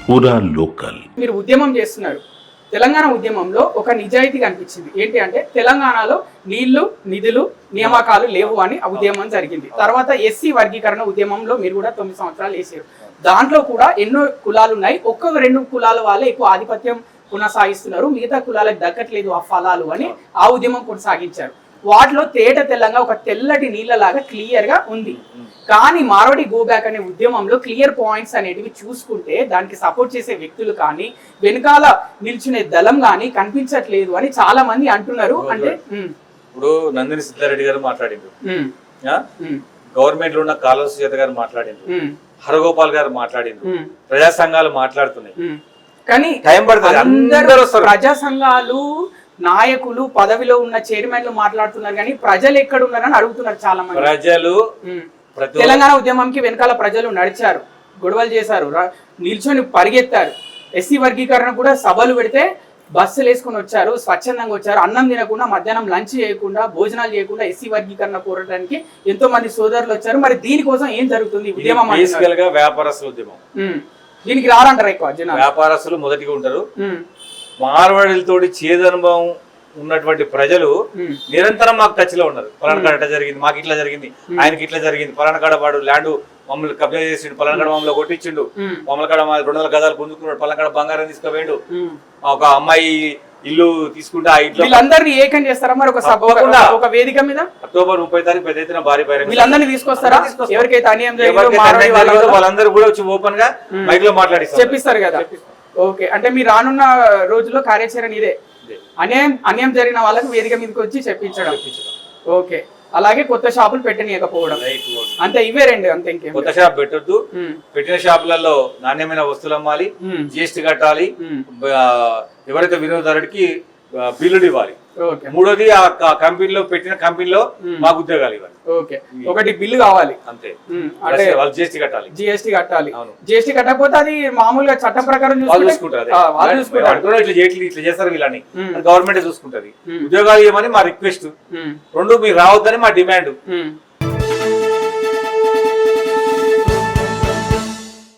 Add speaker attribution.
Speaker 1: పూరా లోకల్.
Speaker 2: మీరు ఉద్యమం చేస్తున్నారు. తెలంగాణ ఉద్యమంలో ఒక నిజాయితీ కనిపించింది. ఏంటి అంటే తెలంగాణలో నీళ్లు, నిధులు, నియామకాలు లేవు అని ఆ ఉద్యమం జరిగింది. తర్వాత ఎస్సీ వర్గీకరణ ఉద్యమంలో మీరు కూడా 9 సంవత్సరాలు వేసారు. దాంట్లో కూడా ఎన్నో కులాలు ఉన్నాయి. 1-2 కులాల వాళ్ళే ఎక్కువ ఆధిపత్యం కొనసాగిస్తున్నారు, మిగతా కులాలకు దక్కట్లేదు ఆ ఫలాలు అని ఆ ఉద్యమం కొనసాగించారు. వాటిలో తేట తెల్లంగా ఒక తెల్లటి నీళ్ళలాగా క్లియర్ గా ఉంది. కానీ మార్వాడి గో బ్యాక్ అనే ఉద్యమంలో క్లియర్ పాయింట్స్ అనేటివి చూసుకుంటే దానికి సపోర్ట్ చేసే వ్యక్తులు కానీ వెనకాల నిల్చునే దళం కానీ కనిపించట్లేదు అని చాలా మంది అంటున్నారు. అంటే
Speaker 3: ఇప్పుడు నందిని సిద్ధారెడ్డి గారు మాట్లాడిండ్రు, గవర్నమెంట్ లో ఉన్న కాలువ సుజాత గారు మాట్లాడిండ్రు, హరగోపాల్ గారు మాట్లాడిండ్రు, ప్రజా సంఘాలు మాట్లాడుతున్నాయి.
Speaker 2: కానీ
Speaker 3: టైం పడుతుంది.
Speaker 2: ప్రజా సంఘాలు, నాయకులు, పదవిలో ఉన్న చైర్మన్లు మాట్లాడుతున్నారు కానీ ప్రజలు ఎక్కడ ఉన్నారని అడుగుతున్నారు చాలా మంది.
Speaker 3: ప్రజలు
Speaker 2: తెలంగాణ ఉద్యమంకి వెనకాల ప్రజలు నడిచారు, గొడవలు చేశారు, నిల్చొని పరిగెత్తారు. ఎస్సీ వర్గీకరణ కూడా సభలు పెడితే బస్సులు వేసుకుని వచ్చారు, స్వచ్ఛందంగా వచ్చారు. అన్నం తినకుండా, మధ్యాహ్నం లంచ్ చేయకుండా, భోజనాలు చేయకుండా ఎస్సీ వర్గీకరణ కోరడానికి ఎంతో మంది సోదరులు వచ్చారు. మరి దీనికోసం ఏం జరుగుతుంది? ఉద్యమం
Speaker 3: వ్యాపారస్తుల ఉద్యమం,
Speaker 2: దీనికి రారంటారు ఎక్కువ జనాలు.
Speaker 3: వ్యాపారస్తులు మొదటిగా ఉంటారు. మార్వాడిలతోటి చేదనుభవం ఉన్నటువంటి ప్రజలు నిరంతరం మాకు టచ్ లో ఉన్నారు. పలానా కాడ ఇట్లా జరిగింది, మాకు ఇట్లా జరిగింది, ఆయనకి ఇట్లా జరిగింది, పలానా కాడ వాడు ల్యాండ్ మమ్మల్ని కబ్జా చేసిండు, పలానా కాడ మమ్మల్ని కొట్టించిండు, మమ్మల్ని కాడ 200 గజాలు గుంజుకున్నాడు, పలానా కాడ బంగారం తీసుకుపోయిండు, ఒక అమ్మాయి ఇల్లు తీసుకుంటే ఆ ఇంట్లో
Speaker 2: వీళ్ళందరినీ ఏకం చేస్తారా? మరి ఒక వేదిక మీద
Speaker 3: అక్టోబర్ 30 తారీఖు పెద్ద ఎత్తున భారీ బహిరంగ
Speaker 2: వీళ్ళందరినీ తీసుకొస్తారా? ఎవరికైతే అన్యాయం
Speaker 3: వాళ్ళందరూ కూడా వచ్చి ఓపెన్ గా మైక్ లో మాట్లాడి
Speaker 2: చెప్పిస్తారు కదా. ఓకే, అంటే మీరు రానున్న రోజుల్లో కార్యాచరణ ఇదే, అన్యాయం జరిగిన వాళ్ళకి వేదిక మీదకి వచ్చి చెప్పించడం. ఓకే, అలాగే కొత్త షాపులు పెట్టనీయకపోవడం, అంతే. ఇవే రెండు, అంతే. ఇంకేం
Speaker 3: కొత్త షాప్ పెట్టొద్దు. పెట్టిన షాపులలో నాణ్యమైన వస్తువులు అమ్మాలి, జిఎస్టీ కట్టాలి, ఎవరైతే వినియోగదారుడికి బిల్లులు ఇవ్వాలి. మూడోది ఆ కంపెనీలో పెట్టిన కంపెనీలో మాకు ఉద్యోగాలు ఇవ్వాలి.
Speaker 2: ఓకే, ఒకటి బిల్లు కావాలి అంతే.
Speaker 3: అంటే వాళ్ళు జిఎస్టీ కట్టాలి.
Speaker 2: జిఎస్టీ కట్టకపోతే అది మామూలుగా చట్టం ప్రకారం
Speaker 3: చూసుకుంటారు. ఇట్లా చేస్తారు వీళ్ళని, గవర్నమెంట్ చూసుకుంటది. ఉద్యోగాలు ఇవ్వమని మా రిక్వెస్ట్. 2 మీరు రావద్దని మా డిమాండ్.